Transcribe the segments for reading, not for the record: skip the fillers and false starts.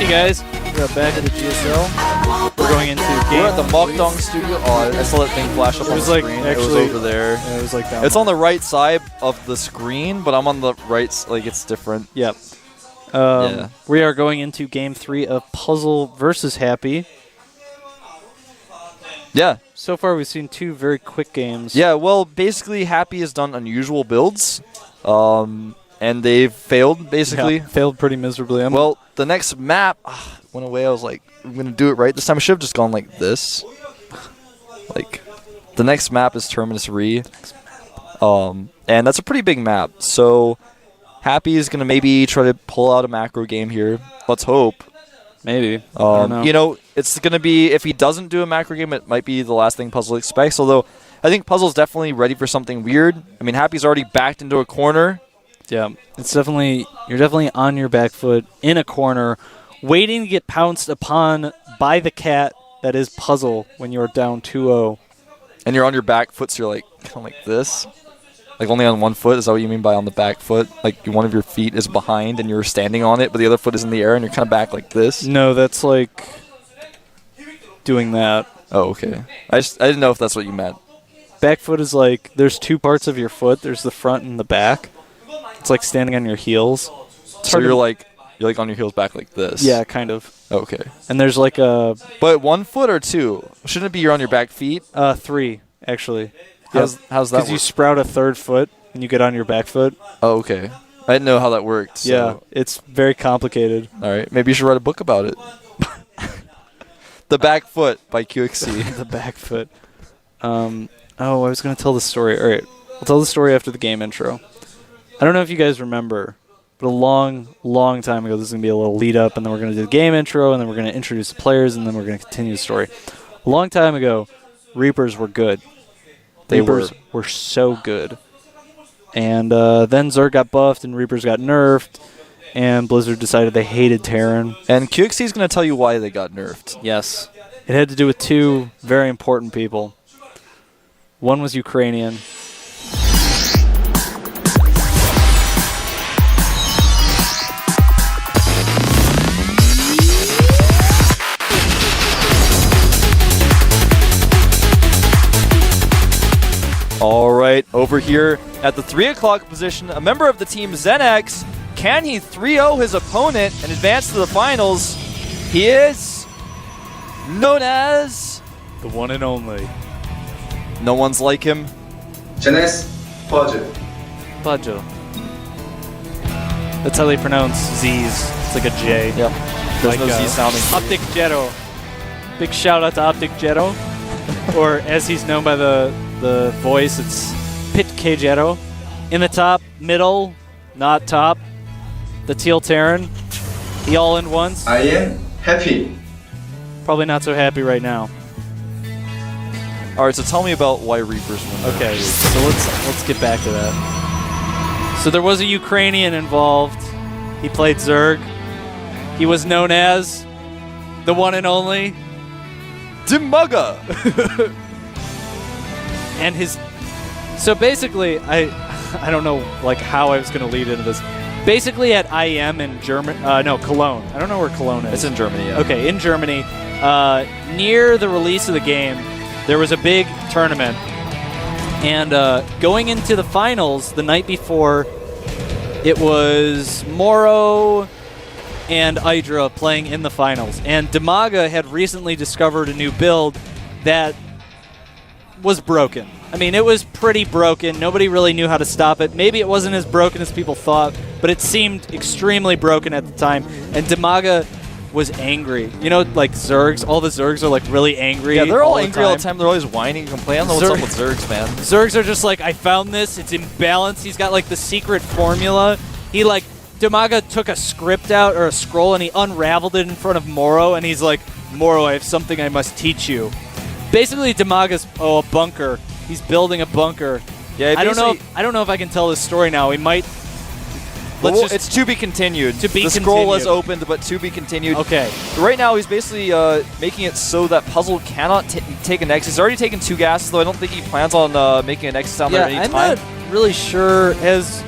Hey guys, we're back at the GSL. We're going into game. We're at the Mokdong studio. Oh, I saw that thing flash up on the screen. It was over there. Yeah, it was like that. It's on the right side of the screen, but I'm on the right. Like it's different. Yep. We are going into game 3 of Puzzle versus Happy. Yeah. So far, we've seen 2 very quick games. Yeah. Well, basically, Happy has done unusual builds, and they've failed basically. Yeah, failed pretty miserably. Well, the next map went away. I was like, I'm gonna do it right this time. I should have just gone like this. Like, the next map is Terminus Re, and that's a pretty big map. So, Happy is gonna maybe try to pull out a macro game here. Let's hope. Maybe. I don't know. You know, it's gonna be, if he doesn't do a macro game, it might be the last thing Puzzle expects. Although, I think Puzzle's definitely ready for something weird. I mean, Happy's already backed into a corner. Yeah, it's definitely, you're definitely on your back foot in a corner, waiting to get pounced upon by the cat that is Puzzle when you're down 2-0. And you're on your back foot, so you're like, kind of like this. Like only on one foot? Is that what you mean by on the back foot? Like one of your feet is behind and you're standing on it, but the other foot is in the air and you're kind of back like this? No, that's like doing that. Oh, okay. I didn't know if that's what you meant. Back foot is like, there's 2 parts of your foot. There's the front and the back. It's like standing on your heels. So you're like on your heels back like this? Yeah, kind of. Okay. And there's like a... But 1 foot or 2? Shouldn't it be you're on your back feet? 3, actually. How's that work? Because you sprout a 3rd foot and you get on your back foot. Oh, okay. I didn't know how that worked. So. Yeah, it's very complicated. All right. Maybe you should write a book about it. The Back Foot by QXC. The back foot. I was going to tell the story. All right. I'll tell the story after the game intro. I don't know if you guys remember, but a long, long time ago, this is going to be a little lead up, and then we're going to do the game intro, and then we're going to introduce the players, and then we're going to continue the story. A long time ago, Reapers were good. Reapers were so good. And then Zerg got buffed, and Reapers got nerfed, and Blizzard decided they hated Terran. And QXC is going to tell you why they got nerfed. Yes. It had to do with 2 very important people. One was Ukrainian. All right, over here at the 3 o'clock position, a member of the team Zenex. Can he 3-0 his opponent and advance to the finals? He is known as The one and only. no one's like him. Jeunesse Podge. Bajo. That's how they pronounce Z's. It's like a J. Yep. There's Like, no Z sounding. Optic Jero. Big shout out to Optic Jero. Or as he's known by the voice, it's Pit K Jero. In the top, middle, not top. The Teal Terran. The all-in-ones. I am happy. Probably not so happy right now. All right, so tell me about why Reapers won. Okay, so let's get back to that. So there was a Ukrainian involved. He played Zerg. He was known as the one and only Dimaga. and his. So basically, I don't know like how I was going to lead into this. Basically, at IEM in Cologne. I don't know where Cologne is. It's in Germany. Yeah. Okay, in Germany, near the release of the game, there was a big tournament. And going into the finals the night before, it was Moro and Hydra playing in the finals. And Dimaga had recently discovered a new build that was broken. I mean, it was pretty broken. Nobody really knew how to stop it. Maybe it wasn't as broken as people thought, but it seemed extremely broken at the time. And Dimaga was angry. You know, like Zergs, all the Zergs are like really angry. Yeah, they're all angry all the time. They're always whining and complaining. I don't know what's up with Zergs, man. Zergs are just like, I found this. It's imbalanced. He's got like the secret formula. He like, Dimaga took a script out or a scroll and he unraveled it in front of Moro and he's like, Moro, I have something I must teach you. Basically, Dimaga's a bunker. He's building a bunker. Yeah, I don't know if I can tell this story now. We might. It's to be continued. The scroll was opened, but to be continued. Okay. Right now, he's basically making it so that Puzzle cannot take a Nexus. He's already taken 2 gases, though I don't think he plans on making a Nexus down there anytime. I'm not really sure. As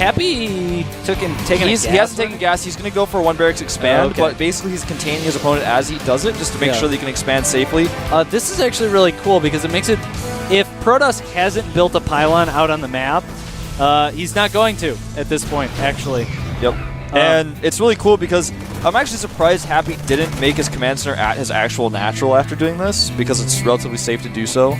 Happy taking a gas? He hasn't taken gas. He's going to go for one barracks expand, Okay. but basically he's containing his opponent as he does it, just to make sure that he can expand safely. This is actually really cool because it makes it, if Protoss hasn't built a pylon out on the map, he's not going to at this point, actually. Yep. And it's really cool because I'm actually surprised Happy didn't make his command center at his actual natural after doing this, because it's relatively safe to do so.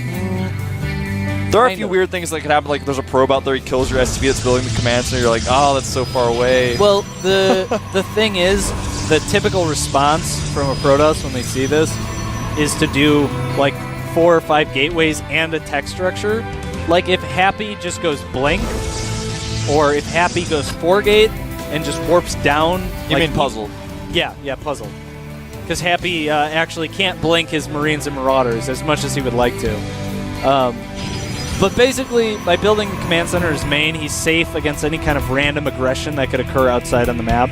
There are a few weird things that could happen, like there's a probe out there, he kills your SCV that's building the command center, you're like, oh, that's so far away. Well, the thing is, the typical response from a Protoss when they see this is to do like 4 or 5 gateways and a tech structure. Like if Happy just goes blink, or if Happy goes 4-gate and just warps down. You mean puzzle? Yeah, puzzle. Because Happy actually can't blink his Marines and Marauders as much as he would like to. But basically, by building the command center as main, he's safe against any kind of random aggression that could occur outside on the map.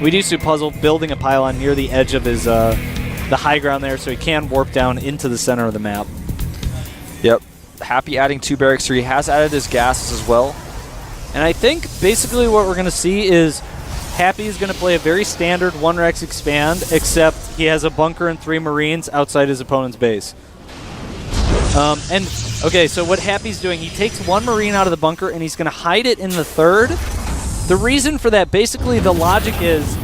We do see Puzzle building a pylon near the edge of his the high ground there, so he can warp down into the center of the map. Yep. Happy adding 2 barracks 3. He has added his gases as well. And I think basically what we're going to see is Happy is going to play a very standard 1-Rex expand, except he has a bunker and 3 Marines outside his opponent's base. And, okay, so what Happy's doing, he takes 1 Marine out of the bunker and he's going to hide it in the 3rd. The reason for that, basically the logic is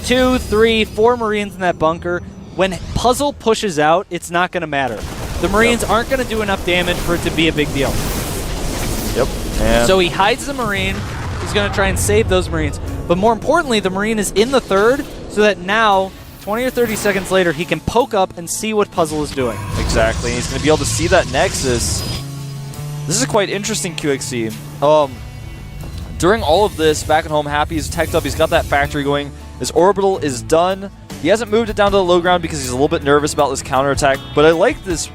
2, 3, 4 Marines in that bunker. When Puzzle pushes out, it's not going to matter. The Marines aren't going to do enough damage for it to be a big deal. Yep. And So he hides the Marine. He's going to try and save those Marines. But more importantly, the Marine is in the 3rd, so that now, 20 or 30 seconds later, he can poke up and see what Puzzle is doing. exactly. He's going to be able to see that Nexus. This is quite interesting, QXC. During all of this, back at home, Happy is teched up. He's got that factory going. His orbital is done. He hasn't moved it down to the low ground because he's a little bit nervous about this counterattack. But I like this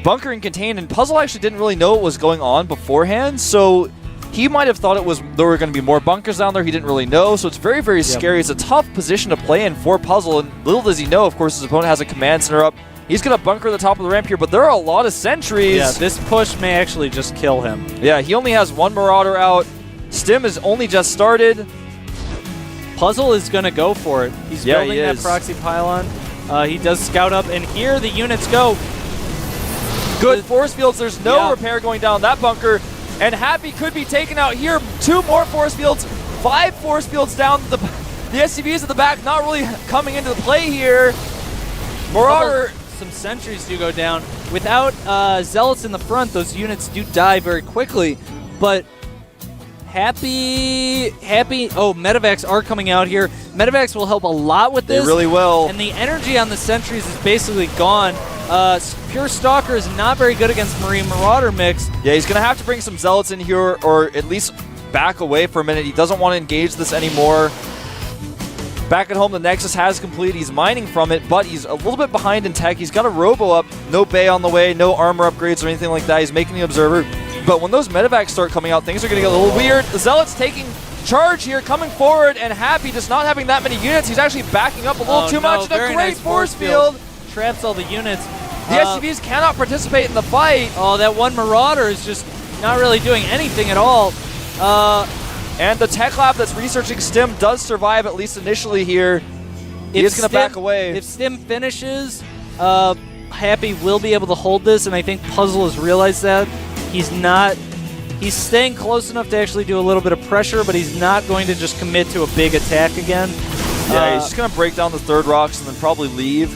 bunker and contain, and Puzzle actually didn't really know what was going on beforehand, so he might have thought there were going to be more bunkers down there. He didn't really know, so it's very, very scary. It's a tough position to play in for Puzzle, and little does he know, of course, his opponent has a command center up. He's going to bunker the top of the ramp here, but there are a lot of sentries. Yeah, this push may actually just kill him. Yeah, he only has 1 Marauder out. Stim has only just started. Puzzle is going to go for it. He's building he that is. proxy pylon. He does scout up, and here the units go. Good force fields. There's no Yeah. repair going down that bunker. And Happy could be taken out here. 2 more force fields. 5 force fields down. The SCVs at the back not really coming into the play here. Marauder. Some sentries do go down. Without Zealots in the front, those units do die very quickly. But Happy. Oh, Medivacs are coming out here. Medivacs will help a lot with this. They really will. And the energy on the sentries is basically gone. Pure Stalker is not very good against Marine Marauder mix. Yeah, he's going to have to bring some Zealots in here, or at least back away for a minute. He doesn't want to engage this anymore. Back at home, the Nexus has completed. He's mining from it, but he's a little bit behind in tech. He's got a Robo up. No Bay on the way. No armor upgrades or anything like that. He's making the Observer. But when those Medivacs start coming out, things are going to get a little weird. The Zealots taking charge here, coming forward, and Happy just not having that many units. He's actually backing up a little too much. And a great force field. Traps all the units. The SCVs cannot participate in the fight. Oh, that 1 Marauder is just not really doing anything at all. And the tech lab that's researching Stim does survive, at least initially here. He is going to back away. If Stim finishes, Happy will be able to hold this, and I think Puzzle has realized that. He's staying close enough to actually do a little bit of pressure, but he's not going to just commit to a big attack again. Yeah, he's just going to break down the 3rd rocks and then probably leave.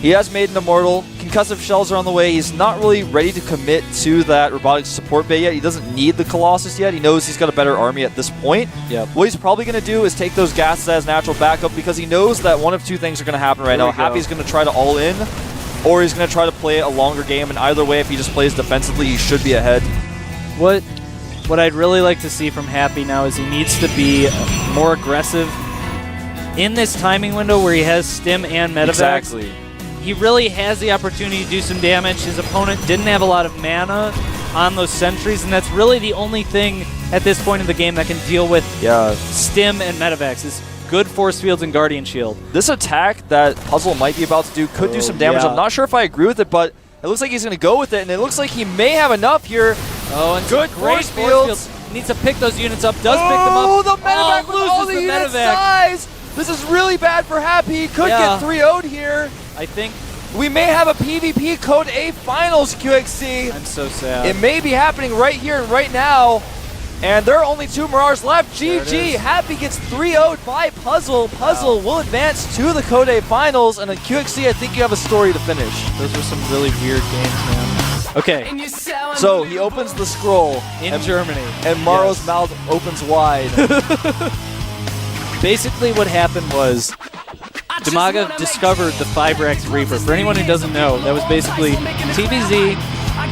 He has made an Immortal. Concussive shells are on the way. He's not really ready to commit to that robotics support bay yet. He doesn't need the Colossus yet. He knows he's got a better army at this point. Yep. What he's probably going to do is take those gases as natural backup, because he knows that one of 2 things are going to happen right now. Happy's going to try to all in, or he's going to try to play a longer game, and either way, if he just plays defensively, he should be ahead. What I'd really like to see from Happy now is he needs to be more aggressive in this timing window where he has Stim and Medivacs. Exactly. He really has the opportunity to do some damage. His opponent didn't have a lot of mana on those sentries, and that's really the only thing at this point in the game that can deal with Stim and Medivacs is good force fields and Guardian Shield. This attack that Puzzle might be about to do could do some damage. I'm not sure if I agree with it, but it looks like he's going to go with it, and it looks like he may have enough here. Oh, and good great force fields. Needs to pick those units up. Does pick them up. Oh, the medevac with all loses the unit medevac. size. This is really bad for Happy. He could Yeah. get 3-0'd here. I think We may have a PvP Code A Finals, QXC. I'm so sad. It may be happening right here and right now. And there are only 2 Mirage left. There it GG. is. Happy gets 3-0'd by Puzzle. Puzzle will advance to the Code A Finals. And then QXC, I think you have a story to finish. Those were some really weird games, man. Okay, So he opens the scroll. in Germany. And Maro's Yes. mouth opens wide. Basically what happened was Demaga discovered the 5-Rax Reaper. For anyone who doesn't know, that was basically TVZ.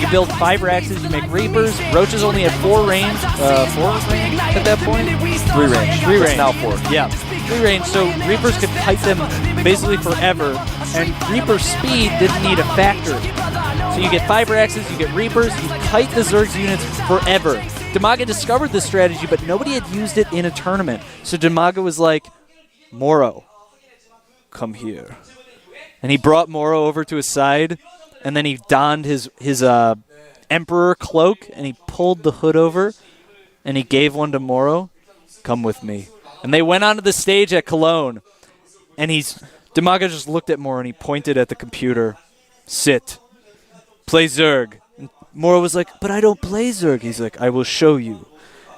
You build 5-Raxes, you make Reapers. Roaches only had 4 range. 4 range at that point? 3 range. 3 It's range. now 4. Yeah, 3 range. So Reapers could kite them basically forever. And Reaper speed didn't need a factor. So you get 5-Raxes, you get Reapers, you kite the Zerg's units forever. Demaga discovered this strategy, but nobody had used it in a tournament. So Demaga was like, Moro, come here. And he brought Moro over to his side, and then he donned his Emperor cloak, and he pulled the hood over, and he gave one to Moro. Come with me. And they went onto the stage at Cologne, and Demaga just looked at Moro, and he pointed at the computer. Sit. Play Zerg. And Moro was like, but I don't play Zerg. He's like, I will show you.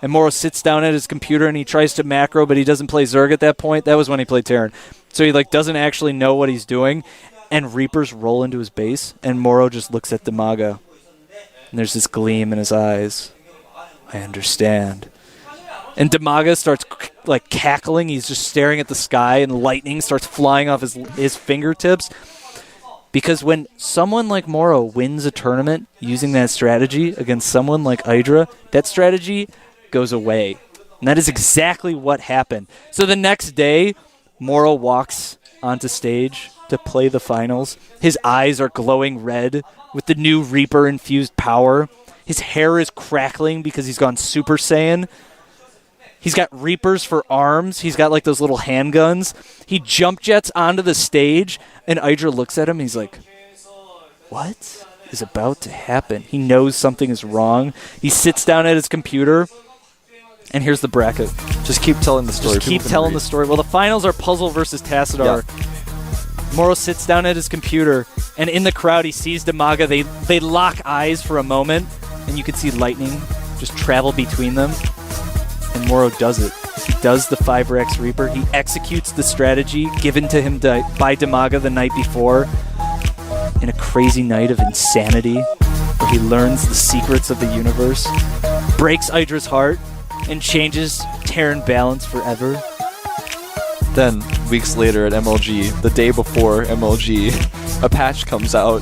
And Moro sits down at his computer and he tries to macro, but he doesn't play Zerg at that point. That was when he played Terran. So he doesn't actually know what he's doing. And Reapers roll into his base, and Moro just looks at Demaga. And there's this gleam in his eyes. I understand. And Demaga starts cackling. He's just staring at the sky, and lightning starts flying off his fingertips. Because when someone like Moro wins a tournament using that strategy against someone like Hydra, that strategy goes away. And that is exactly what happened. So the next day, Moro walks onto stage to play the finals. His eyes are glowing red with the new Reaper-infused power. His hair is crackling because he's gone Super Saiyan. He's got Reapers for arms. He's got those little handguns. He jump jets onto the stage, and Hydra looks at him, and he's like, what is about to happen? He knows something is wrong. He sits down at his computer, and here's the bracket. Just keep telling the story. Just keep telling the story. Well, the finals are Puzzle versus Tassadar. Yeah. Moro sits down at his computer, and in the crowd, he sees Demaga. They lock eyes for a moment, and you can see lightning just travel between them. And Moro does it. He does the 5-Rax Reaper. He executes the strategy given to him by Demaga the night before in a crazy night of insanity where he learns the secrets of the universe, breaks Hydra's heart, and changes Terran balance forever. Then, weeks later at MLG, the day before MLG, a patch comes out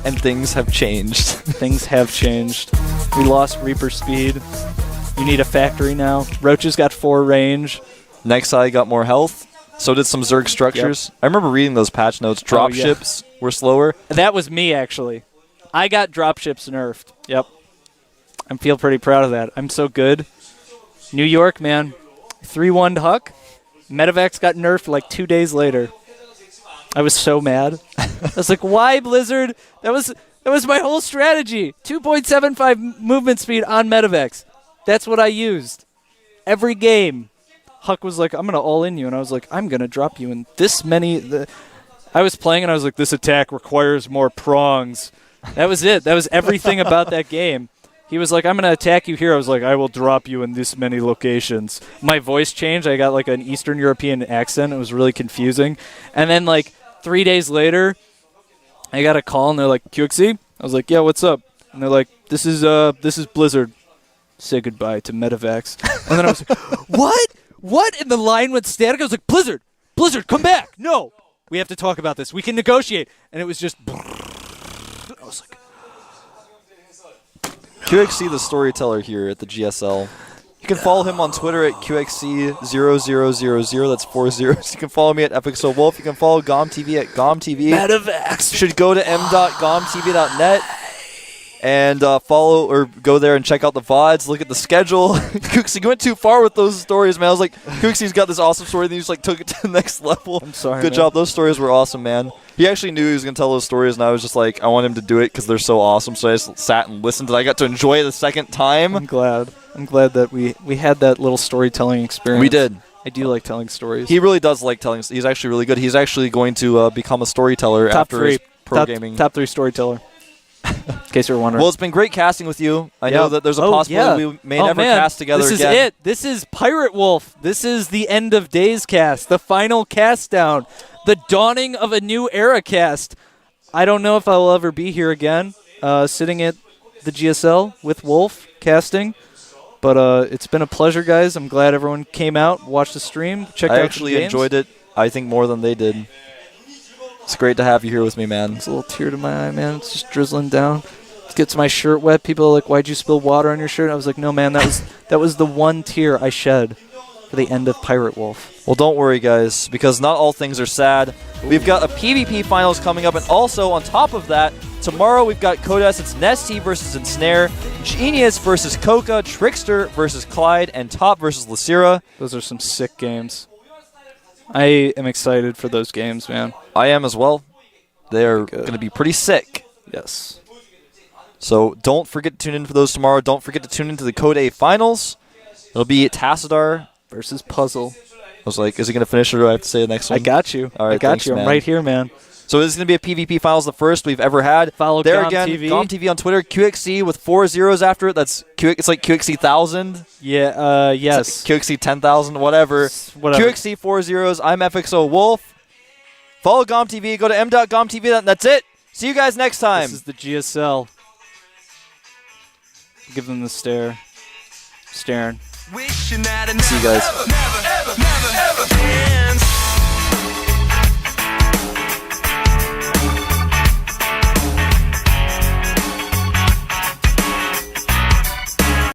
and things have changed. Things have changed. We lost Reaper speed. You need a factory now. Roaches got 4 range. Nexai got more health. So did some Zerg structures. Yep. I remember reading those patch notes. Dropships were slower. That was me, actually. I got dropships nerfed. Yep. I feel pretty proud of that. I'm so good. New York, man. 3-1 Huck. Medevacs got nerfed 2 days later. I was so mad. I was like, why, Blizzard? That was my whole strategy. 2.75 movement speed on Medevacs. That's what I used. Every game. Huck was like, I'm going to all-in you. And I was like, I'm going to drop you in this many. I was playing and I was like, this attack requires more prongs. That was it. That was everything about that game. He was like, I'm going to attack you here. I was like, I will drop you in this many locations. My voice changed. I got an Eastern European accent. It was really confusing. And then 3 days later, I got a call and they're like, QXC? I was like, yeah, what's up? And they're like, this is Blizzard. Say goodbye to Medevacs. And then I was like, what? What? And the line went static. I was like, Blizzard, come back. No, we have to talk about this. We can negotiate. And it was just, I was like, QXC, the storyteller here at the GSL. You can follow him on Twitter at QXC0000. That's 4 zeros. You can follow me at EpicSoulWolf. You can follow GomTV at GomTV. Medevacs. You should go to m.gomtv.net. And follow or go there and check out the VODs. Look at the schedule. Kooksy, you went too far with those stories, man. I was like, Kooksy's got this awesome story, and then he just like took it to the next level. I'm sorry. Good job. Those stories were awesome, man. He actually knew he was going to tell those stories, and I was just like, I want him to do it because they're so awesome. So I just sat and listened, and I got to enjoy it the second time. I'm glad that we had that little storytelling experience. We did. I do like telling stories. He really does like telling. He's actually really good. He's actually going to become a storyteller after his pro gaming. Top 3 storyteller. In case you were wondering. Well, it's been great casting with you. I know that there's a possibility we may never cast together again. This is it. This is Pirate Wolf. This is the end of Days cast, the final cast down, the dawning of a new era cast. I don't know if I will ever be here again, sitting at the GSL with Wolf casting. But it's been a pleasure, guys. I'm glad everyone came out, watched the stream, checked out the games. I actually enjoyed it, I think, more than they did. It's great to have you here with me, man. It's a little tear to my eye, man. It's just drizzling down. It gets my shirt wet. People are like, why'd you spill water on your shirt? I was like, no, man, that was the one tear I shed for the end of Pirate Wolf. Well, don't worry, guys, because not all things are sad. We've got a PvP finals coming up, and also, on top of that, tomorrow we've got Codescent's Nesty versus Ensnare, Genius versus Coca, Trickster versus Clyde, and Top versus Lysira. Those are some sick games. I am excited for those games, man. I am as well. They're going to be pretty sick. Yes. So don't forget to tune in for those tomorrow. Don't forget to tune into the Code A finals. It'll be Tassadar versus Puzzle. I was like, is he going to finish or do I have to say the next one? I got you. All right, I got thanks, you. I'm man. right here, man. So this is going to be a PvP finals, the first we've ever had. Follow there GOM again, TV. GOM TV on Twitter, QXC with 4 zeros after it. That's it's like QXC 1000. Yeah, yes. Like QXC 10,000, whatever. QXC 4 zeros. I'm FXO Wolf. Follow GOM TV. Go to m.gomtv. That's it. See you guys next time. This is the GSL. Give them the stare. Staring. See you guys. Never, ever, ever, ever,